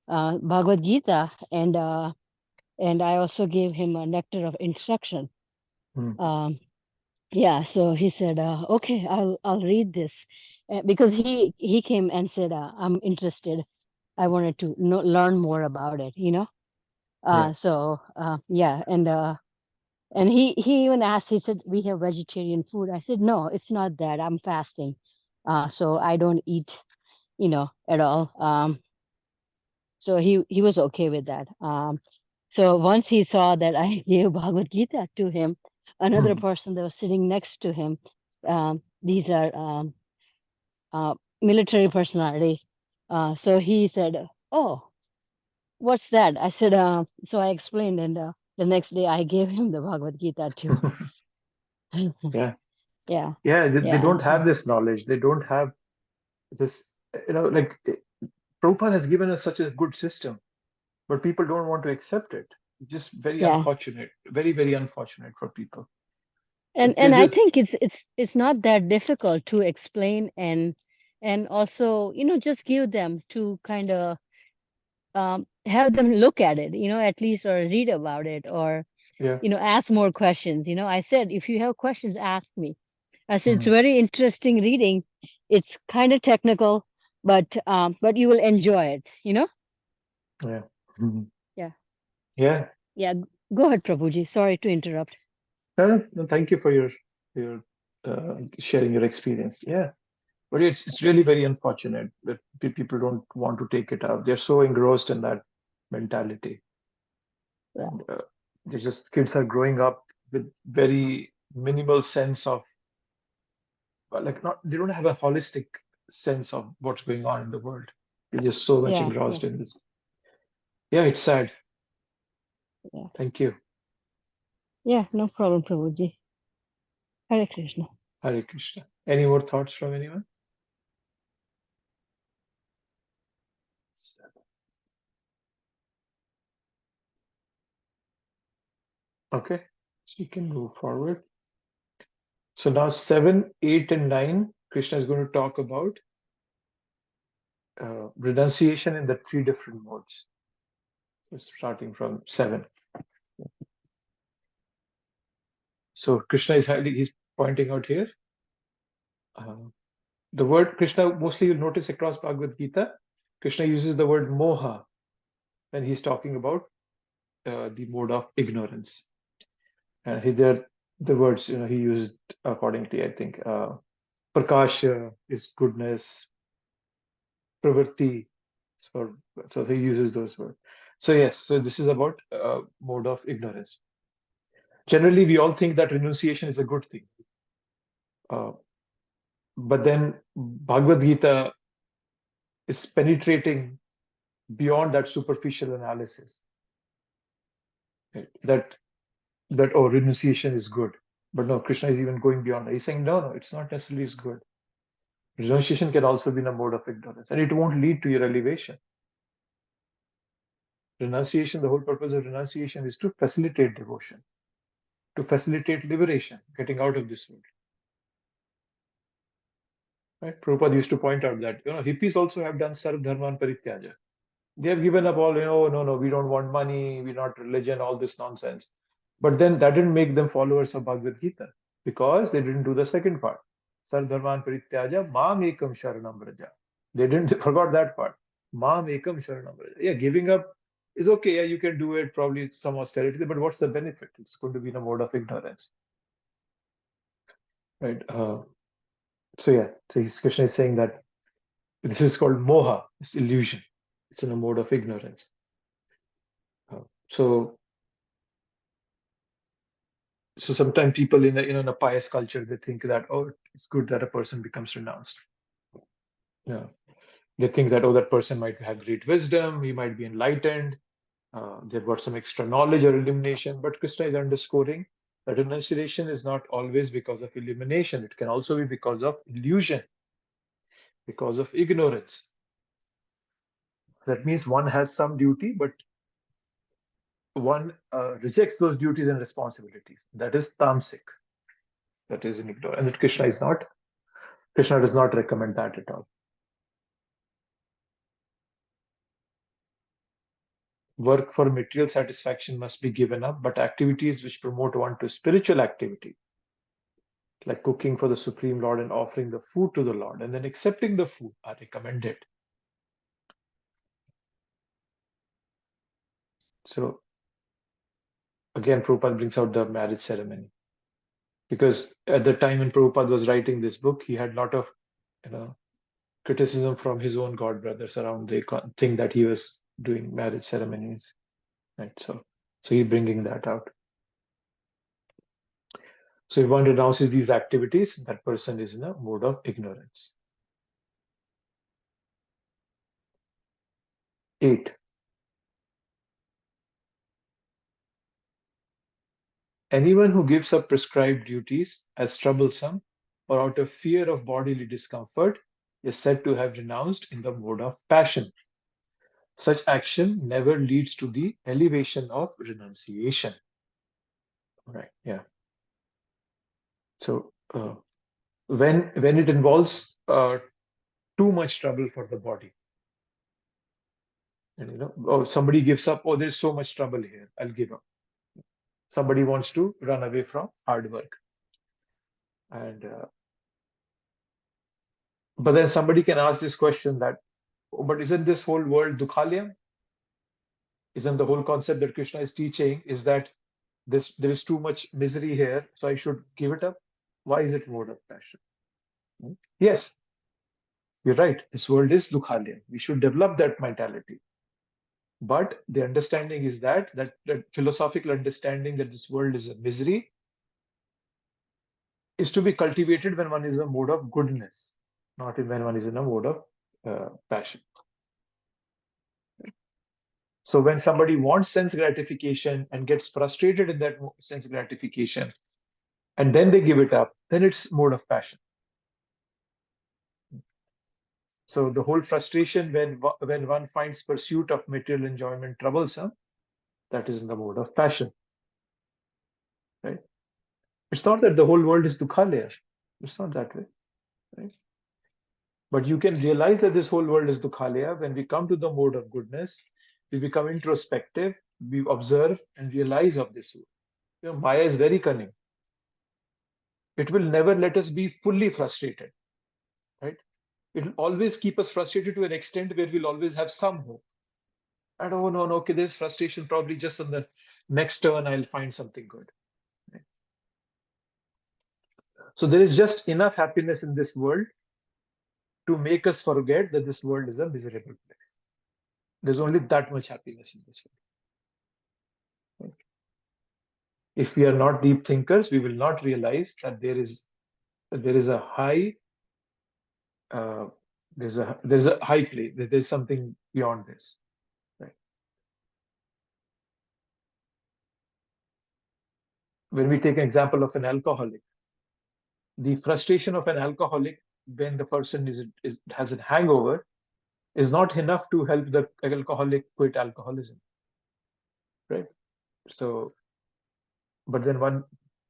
Bhagavad Gita, and I also gave him a nectar of instruction. Yeah, so he said, okay, I'll read this, because he came and said, I'm interested. I wanted to learn more about it, So yeah, and And he even asked, he said, we have vegetarian food. I said, no, it's not that. I'm fasting. So I don't eat, at all. So he was okay with that. So once he saw that I gave Bhagavad Gita to him, another person that was sitting next to him, these are military personalities. So he said, "Oh, what's that?" I said, so I explained, and the next day I gave him the Bhagavad Gita too. Yeah. Yeah, Yeah, they yeah, don't have this knowledge. They don't have this, like Prabhupada has given us such a good system, but people don't want to accept it. Just very yeah. unfortunate, very, very unfortunate for people. They And I just, think it's not that difficult to explain, and also, just give them to kind of have them look at it, at least, or read about it, or yeah. ask more questions. I said, if you have questions, ask me. I said, it's Mhm. very interesting reading. It's kind of technical, but you will enjoy it. Yeah. Mhm. Yeah, Yeah. yeah. Go ahead, Prabhuji. Sorry to interrupt. No, no, no, thank you for your sharing your experience. Yeah. But it's really very unfortunate that people don't want to take it up. They're so engrossed in that mentality. Yeah, And they just kids are growing up with very minimal sense of like not they don't have a holistic sense of what's going on in the world. They're just so much yeah, yeah, engrossed in this. Yeah, it's sad. yeah. Thank you. Yeah, no problem, Prabhuji. Hare Krishna. Hare Krishna. Any more thoughts from anyone? Okay, so you can move forward. So now 7, 8, and 9, Krishna is going to talk about renunciation in the three different modes. So starting from 7. So Krishna is he's pointing out here. The word Krishna, mostly you'll notice across Bhagavad Gita, Krishna uses the word moha when he's talking about the mode of ignorance. And he there the words he used accordingly. I think prakash is goodness, pravrti. So so he uses those words. So yes, so this is about mode of ignorance. Generally, we all think that renunciation is a good thing, uh, but then Bhagavad Gita is penetrating beyond that superficial analysis. Right? That oh, renunciation is good, but no, Krishna is even going beyond that. He's saying no, no, it's not necessarily is good. Renunciation can also be in a mode of ignorance, and it won't lead to your elevation. Renunciation, the whole purpose of renunciation is to facilitate devotion, to facilitate liberation, getting out of this world. Right? Prabhupada used to point out that hippies also have done sarv dharman parityaja. They have given up all, no, no, we don't want money, we're not religion, all this nonsense. But then that didn't make them followers of Bhagavad Gita because they didn't do the second part. Sarv dharman parityaja mam ekam sharanam vraja. They didn't, they forgot that part. Mam ekam sharanam vraja. Yeah, giving up is okay. Yeah, you can do it, probably some austerity, but what's the benefit? It's going to be in a mode of ignorance. Right? So yeah, so Krishna is saying that this is called moha, it's illusion. It's in a mode of ignorance. So sometimes people in a pious culture, they think that oh, it's good that a person becomes renounced. Yeah, they think that oh, that person might have great wisdom, he might be enlightened, they've got some extra knowledge or illumination. But Krishna is underscoring that renunciation is not always because of illumination. It can also be because of illusion, because of ignorance. That means one has some duty, but one rejects those duties and responsibilities. That is tamasic. That is in ignorance. And that Krishna is not. Krishna does not recommend that at all. Work for material satisfaction must be given up, but activities which promote one to spiritual activity, like cooking for the Supreme Lord and offering the food to the Lord, and then accepting the food, are recommended. So again, Prabhupada brings out the marriage ceremony. Because at the time when Prabhupada was writing this book, he had a lot of, criticism from his own god brothers around. They think that he was doing marriage ceremonies, right? So he's bringing that out. So if one renounces these activities, that person is in a mode of ignorance. 8. Anyone who gives up prescribed duties as troublesome or out of fear of bodily discomfort is said to have renounced in the mode of passion. Such action never leads to the elevation of renunciation. Right? Yeah. So when it involves too much trouble for the body, and somebody gives up, oh, there's so much trouble here, I'll give up. Somebody wants to run away from hard work, and but then somebody can ask this question that, oh, but isn't this whole world dukhalayam? Isn't the whole concept that Krishna is teaching is that there is too much misery here, so I should give it up? Why is it mode of passion? Yes, you're right. This world is dukhalayam. We should develop that mentality. But the understanding is that philosophical understanding that this world is a misery is to be cultivated when one is in a mode of goodness, not when one is in a mode of passion. So when somebody wants sense gratification and gets frustrated in that sense gratification, and then they give it up, then it's mode of passion. So the whole frustration when one finds pursuit of material enjoyment troublesome, that is in the mode of passion. Right? It's not that the whole world is dukhalaya. It's not that way. Right? But you can realize that this whole world is dukhalaya when we come to the mode of goodness. We become introspective, we observe and realize of this world. Maya is very cunning. It will never let us be fully frustrated. Right? It will always keep us frustrated to an extent where we'll always have some hope. And oh no, okay, there's frustration, probably just on the next turn I'll find something good. Right? So there is just enough happiness in this world to make us forget that this world is a miserable place. There's only that much happiness in this world. Right? If we are not deep thinkers, we will not realize that there is a high there's a high place. There's something beyond this. Right? When we take an example of an alcoholic, the frustration of an alcoholic when the person has a hangover is not enough to help the alcoholic quit alcoholism. Right? So, but then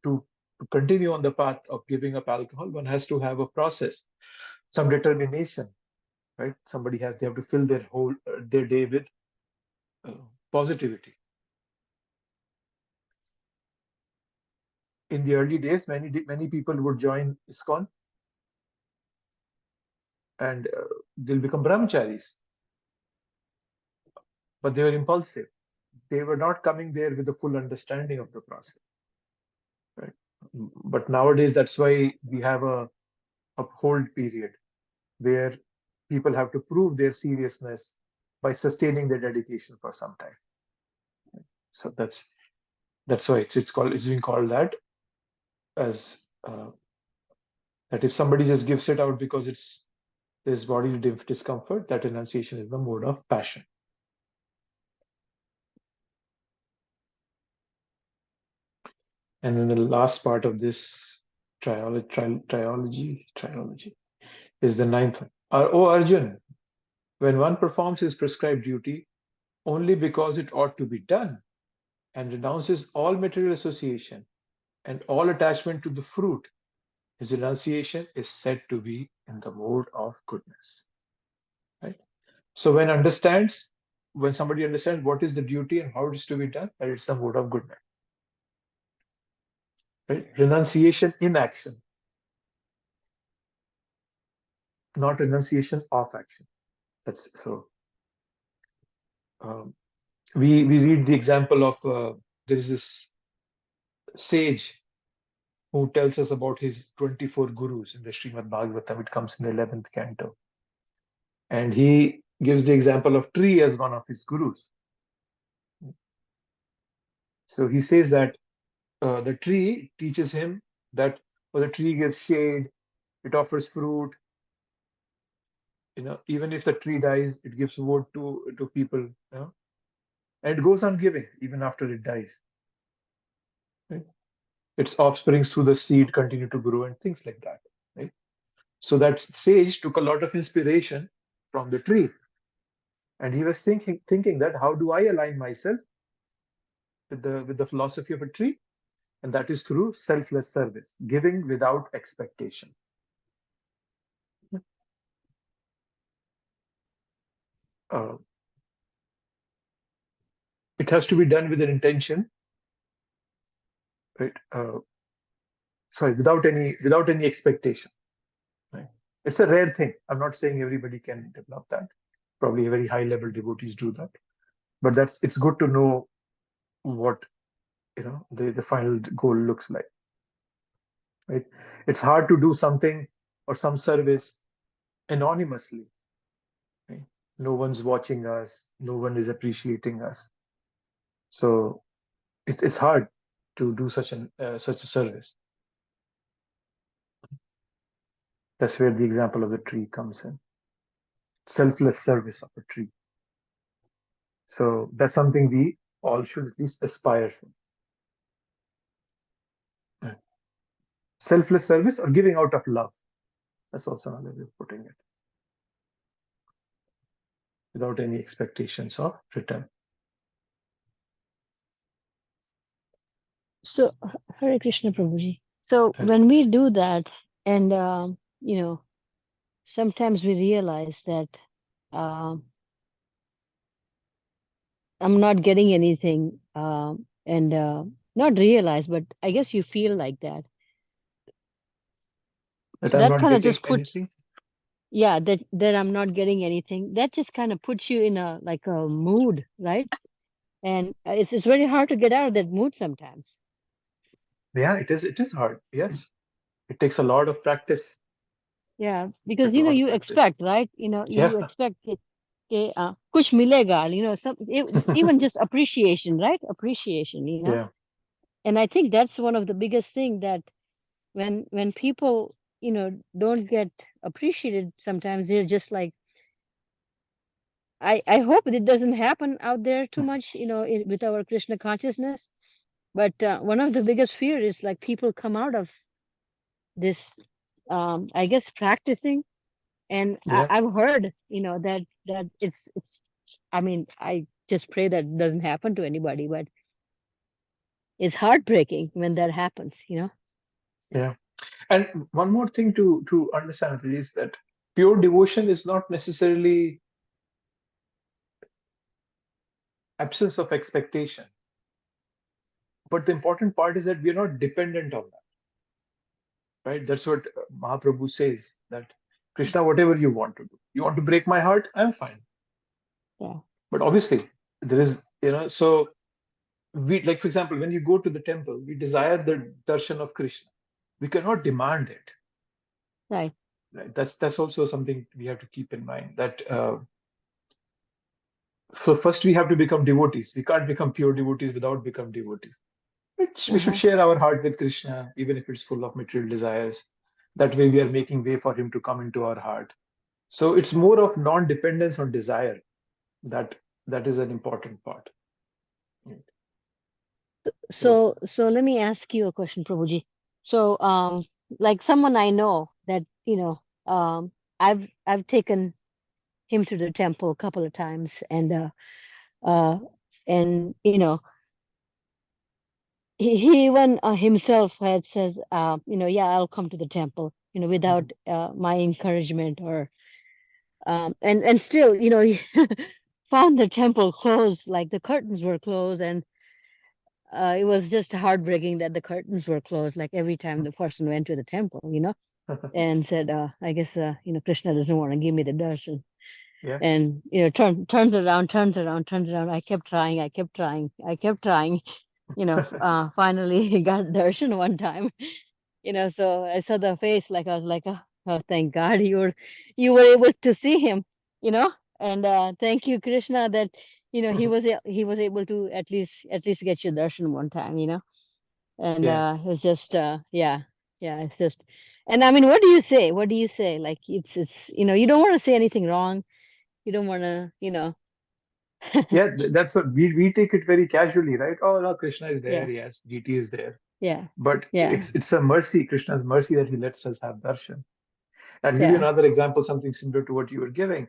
to continue on the path of giving up alcohol, one has to have a process, some determination. Right? They have to fill their day with positivity. In the early days, many people would join ISKCON and they'll become brahmacharis, but they were impulsive. They were not coming there with the full understanding of the process. Right? But nowadays, that's why we have a hold period where people have to prove their seriousness by sustaining their dedication for some time. So that's why it's being called that, as that if somebody just gives it out because there's body discomfort, that renunciation is the mode of passion. And then the last part of this triology is the 9th one. O Arjun, when one performs his prescribed duty only because it ought to be done and renounces all material association and all attachment to the fruit, his renunciation is said to be in the mode of goodness. Right? So when somebody understands what is the duty and how it is to be done, that it's the mode of goodness. Right? Renunciation in action, not renunciation of action. That's so. We read the example of there is this sage who tells us about his 24 gurus in the Srimad Bhagavatam. It comes in the 11th canto. And he gives the example of tree as one of his gurus. So he says that the tree teaches him that the tree gives shade, it offers fruit. Even if the tree dies, it gives wood to people. And it goes on giving even after it dies. Right? Its offsprings through the seed continue to grow and things like that. Right? So that sage took a lot of inspiration from the tree. And he was thinking that how do I align myself with the philosophy of a tree? And that is through selfless service, giving without expectation. It has to be done with an intention, right? Without any expectation. Right? It's a rare thing. I'm not saying everybody can develop that. Probably very high level devotees do that, but it's good to know what the final goal looks like. Right? It's hard to do something or some service anonymously. Right? No one's watching us. No one is appreciating us. So it's hard to do such a service. That's where the example of the tree comes in. Selfless service of a tree. So that's something we all should at least aspire for. Selfless service or giving out of love. That's also another way of putting it. Without any expectations of return. So, Hare Krishna Prabhuji. So when we do that, and sometimes we realize that I'm not getting anything, and not realize, but I guess you feel like that. That kind of just puts, anything? Yeah, that I'm not getting anything. That just kind of puts you in a mood, right? And it's very hard to get out of that mood sometimes. Yeah, it is hard. Yes, it takes a lot of practice. Yeah, because you expect, right? You expect it. Kuch milega, even just appreciation, right? Appreciation, Yeah. And I think that's one of the biggest thing, that when people don't get appreciated, sometimes they're just like, I hope it doesn't happen out there too much, with our Krishna consciousness. But one of the biggest fear is like people come out of this, I guess, practicing. And I've heard, that it's, I mean, I just pray that it doesn't happen to anybody, but it's heartbreaking when that happens, Yeah. And one more thing to understand is that pure devotion is not necessarily absence of expectation. But the important part is that we are not dependent on that. Right? That's what Mahaprabhu says, that Krishna, whatever you want to do. You want to break my heart? I'm fine. Yeah. But obviously, there is, so we, like, for example, when you go to the temple, we desire the darshan of Krishna. We cannot demand it. Right. Right? That's also something we have to keep in mind, that so first we have to become devotees. We can't become pure devotees without become devotees. We should share our heart with Krishna, even if it's full of material desires. That way we are making way for him to come into our heart. So it's more of non-dependence on desire. That is an important part. So let me ask you a question, Prabhuji. So like someone I know that, I've taken him to the temple a couple of times, and he even himself had says, yeah, I'll come to the temple, without my encouragement, or and still, he found the temple closed, like the curtains were closed, and it was just heartbreaking that the curtains were closed, like every time the person went to the temple, and said, I guess, Krishna doesn't want to give me the darshan. Yeah. And, turns around. I kept trying. finally he got darshan one time. So I saw the face, like I was like, oh, thank God you were able to see him, and thank you, Krishna, that he was able to at least get you darshan one time, and Yeah. it's just yeah, it's just, and I mean, what do you say? What do you say? Like, it's you don't want to say anything wrong. You don't want to, Yeah, that's what we take it very casually, right? Oh, no, Krishna is there. yeah, Yes, GT is there. yeah, But yeah, it's a mercy, Krishna's mercy, that he lets us have darshan. I'll give you yeah, another example, something similar to what you were giving.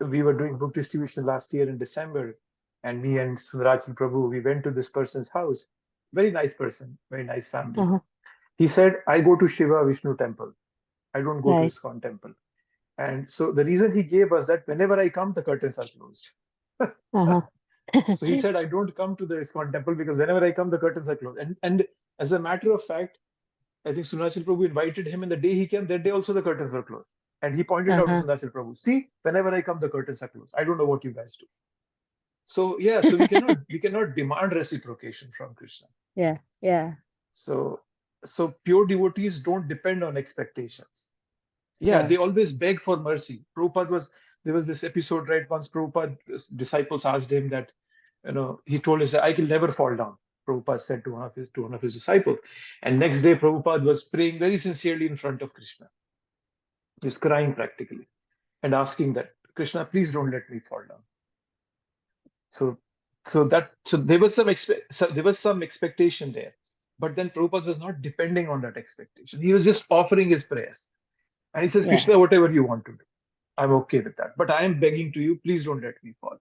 We were doing book distribution last year in December, and me and Sundarachal Prabhu, we went to this person's house. Very nice person, very nice family. uh-huh, He said, I go to Shiva Vishnu temple. I don't go to right, ISKCON temple. And so the reason he gave was that whenever I come, the curtains are closed. uh-huh, So he said, I don't come to the ISKCON temple because whenever I come, the curtains are closed. And as a matter of fact, I think Sunachal Prabhu invited him, and the day he came, that day also the curtains were closed. And he pointed out to uh-huh, Sunachal Prabhu, see, whenever I come, the curtains are closed. I don't know what you guys do. So yeah, so we cannot demand reciprocation from Krishna. yeah, yeah, So so pure devotees don't depend on expectations. Yeah, yeah, they always beg for mercy. Prabhupada was There was this episode, right? Once Prabhupada's disciples asked him that, he told us that I will never fall down. Prabhupada said to one of his disciples. And next day, Prabhupada was praying very sincerely in front of Krishna. He was crying practically and asking that, Krishna, please don't let me fall down. So there was some expectation there. But then Prabhupada was not depending on that expectation. He was just offering his prayers. And he says, yeah, Krishna, whatever you want to do, I'm okay with that. But I am begging to you, please don't let me fall.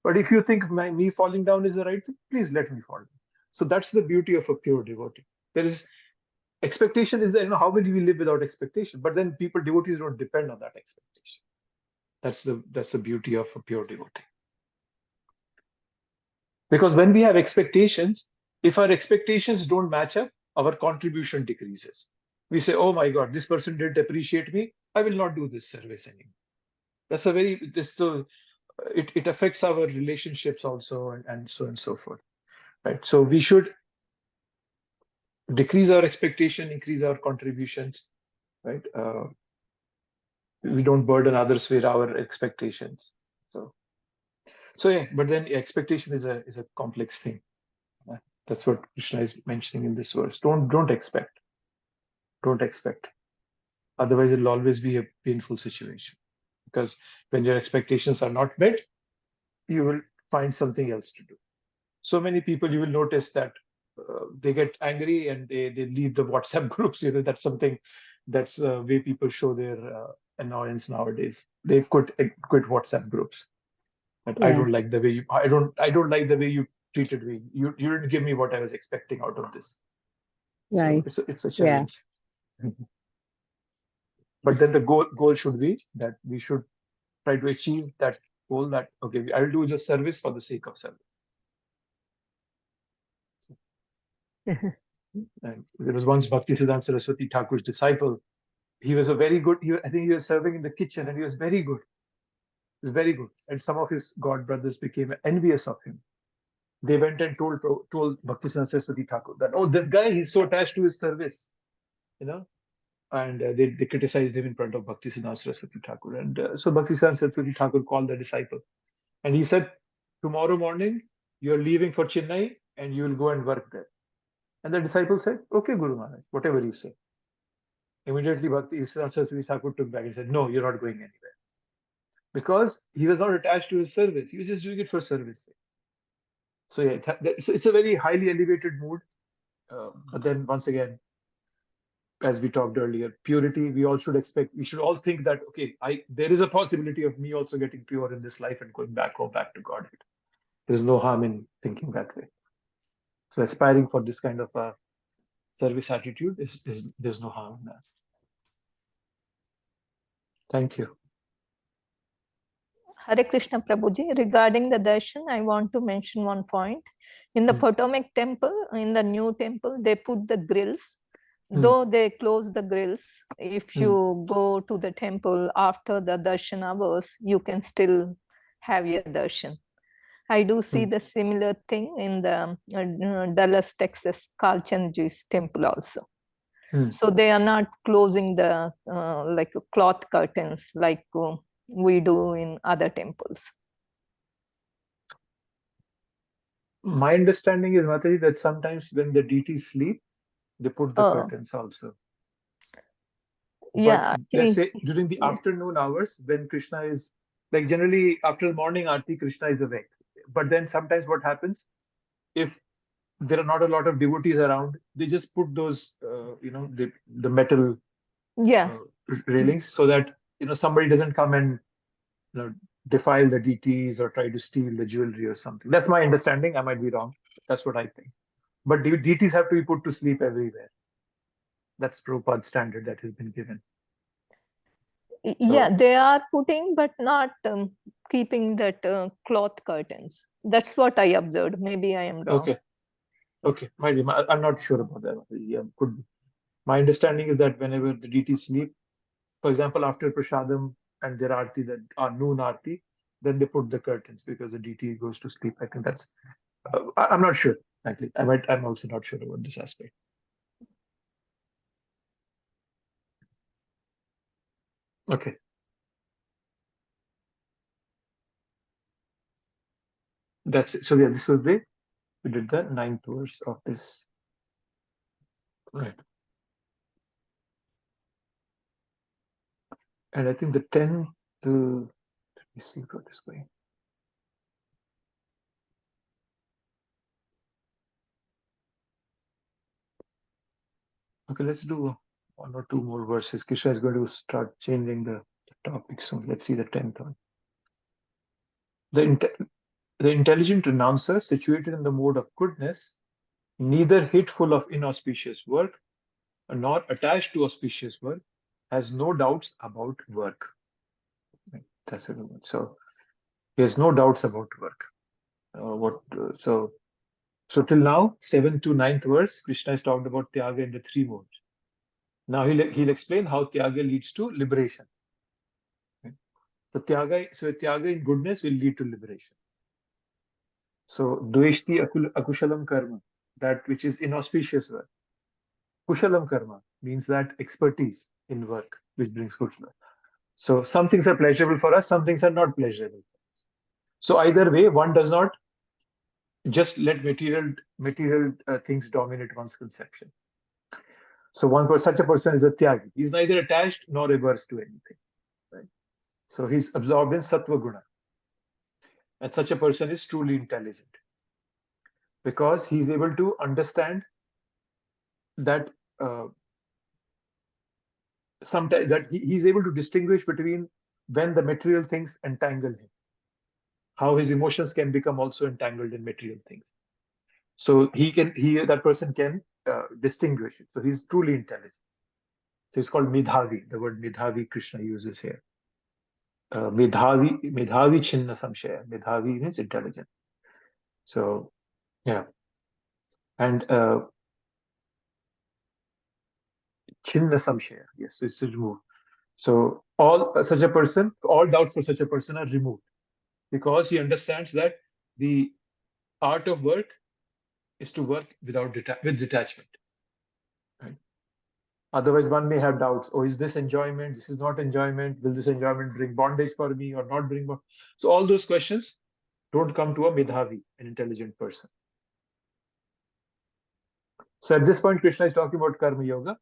But if you think me falling down is the right thing, please let me fall down. So that's the beauty of a pure devotee. There is expectation is there, how will we live without expectation? But then devotees don't depend on that expectation. That's the beauty of a pure devotee. Because when we have expectations, if our expectations don't match up, our contribution decreases. We say, oh my God, this person didn't appreciate me. I will not do this service anymore. That's a very this the it affects our relationships also, and so on and so forth. Right. So we should decrease our expectation, increase our contributions, right? We don't burden others with our expectations. So yeah, but then expectation is a complex thing. That's what Krishna is mentioning in this verse. Don't expect. Don't expect. Otherwise, it'll always be a painful situation. Because when your expectations are not met, you will find something else to do. So many people, you will notice that they get angry and they leave the WhatsApp groups. That's the way people show their annoyance nowadays. They quit WhatsApp groups. But I yeah, don't like the way I don't like the way you treated me. You didn't give me what I was expecting out of this. So right, it's a yeah, challenge. But then the goal should be that we should try to achieve that goal, that okay, I will do the service for the sake of service. And there was once Bhakti Saraswati Thakur's disciple. He was a very good, I think he was serving in the kitchen, and he was very good. He was very good. And some of his god brothers became envious of him. They went and told Bhakti Saraswati Thakur that, oh, this guy, he's so attached to his service, you know. And they criticized him in front of Bhakti Saraswati Thakur. And so Bhakti Saraswati Thakur called the disciple. And he said, tomorrow morning, you're leaving for Chennai and you will go and work there. And the disciple said, okay, Guru Maharaj, whatever you say. Immediately, Bhakti Saraswati Thakur took back and said, no, you're not going anywhere. Because he was not attached to his service. He was just doing it for service. So yeah, it's a very highly elevated mood. But then once again, as we talked earlier, purity, we should all think that, okay, there is a possibility of me also getting pure in this life and go back to Godhead. There's no harm in thinking that way. So aspiring for this kind of a service attitude there's no harm in that. Thank you. Hare Krishna Prabhuji, regarding the darshan, I want to mention one point. In the Potomac temple, in the new temple, they put the grills. Though they close the grills, if you go to the temple after the darshan hours, you can still have your darshan. I do see the similar thing in the Dallas, Texas, Kalchandji's temple also. So they are not closing the like cloth curtains like we do in other temples. My understanding is, Mataji, that sometimes when the deities sleep, they put the curtains also. Yeah, but let's say during the afternoon hours, when Krishna is, like generally after the morning aarti, Krishna is awake. But then sometimes what happens, if there are not a lot of devotees around, they just put those, the metal railings, so that somebody doesn't come and defile the deities or try to steal the jewelry or something. That's my understanding. I might be wrong. That's what I think. But the deities have to be put to sleep everywhere. That's Prabhupada's standard that has been given. Yeah, they are putting, but not keeping that cloth curtains. That's what I observed. Maybe I am wrong. Okay. I'm not sure about that. Yeah, could be. My understanding is that whenever the deities sleep, for example, after Prasadam and their Aarti, that noon Aarti, then they put the curtains because the deity goes to sleep. I think that's, I'm not sure, frankly. I'm also not sure about this aspect. Okay. That's it. So yeah, this was we did the 9th verse of this. Right. And I think the 10th, let me see what is going. Okay, let's do 1 or 2 more verses. Krishna is going to start changing the topic soon. Let's see the 10th one. The intelligent renouncer, situated in the mode of goodness, neither hateful of inauspicious work, nor attached to auspicious work, has no doubts about work. That's a good one. So he has no doubts about work. So till now, 7th to 9th verse, Krishna has talked about Tyaga in the 3 modes. Now he'll explain how Tyaga leads to liberation. So Tyaga in goodness will lead to liberation. So Dveshti Akushalam Karma, that which is inauspicious work. Kushalam Karma means that expertise in work, which brings Kushla. So some things are pleasurable for us, some things are not pleasurable. So either way, one does not just let material things dominate one's conception. So such a person is a Tyagi. He's neither attached nor averse to anything. Right? So he's absorbed in Sattva Guna. And such a person is truly intelligent, because he's able to understand that sometimes that he's able to distinguish between when the material things entangle him, how his emotions can become also entangled in material things. So that person can distinguish it. So he's truly intelligent. So it's called Midhavi. The word Midhavi Krishna uses here. Midhavi Chinna Samshaya. Midhavi means intelligent. So yeah. And Chinna Samshaya. Yes, so it's removed. So all doubts for such a person are removed, because he understands that the art of work is to work with detachment. Right? Otherwise, one may have doubts. Oh, is this enjoyment? This is not enjoyment. Will this enjoyment bring bondage for me or not bring bondage? So all those questions don't come to a Midhavi, an intelligent person. So at this point, Krishna is talking about Karma Yoga,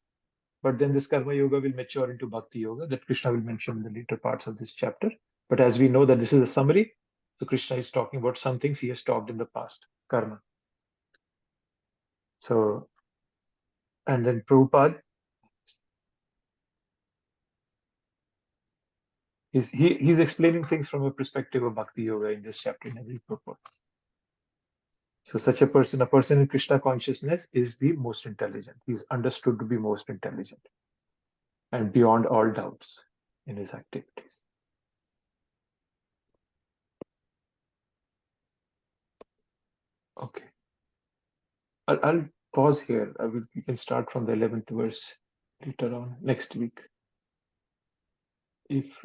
but then this Karma Yoga will mature into Bhakti Yoga that Krishna will mention in the later parts of this chapter. But as we know that this is a summary, so Krishna is talking about some things he has talked in the past, karma. So, and then Prabhupada, he's explaining things from a perspective of Bhakti Yoga in this chapter in every purport. So such a person in Krishna consciousness is the most intelligent. He's understood to be most intelligent and beyond all doubts in his activities. Okay. I'll pause here. We can start from the 11th verse later on next week. If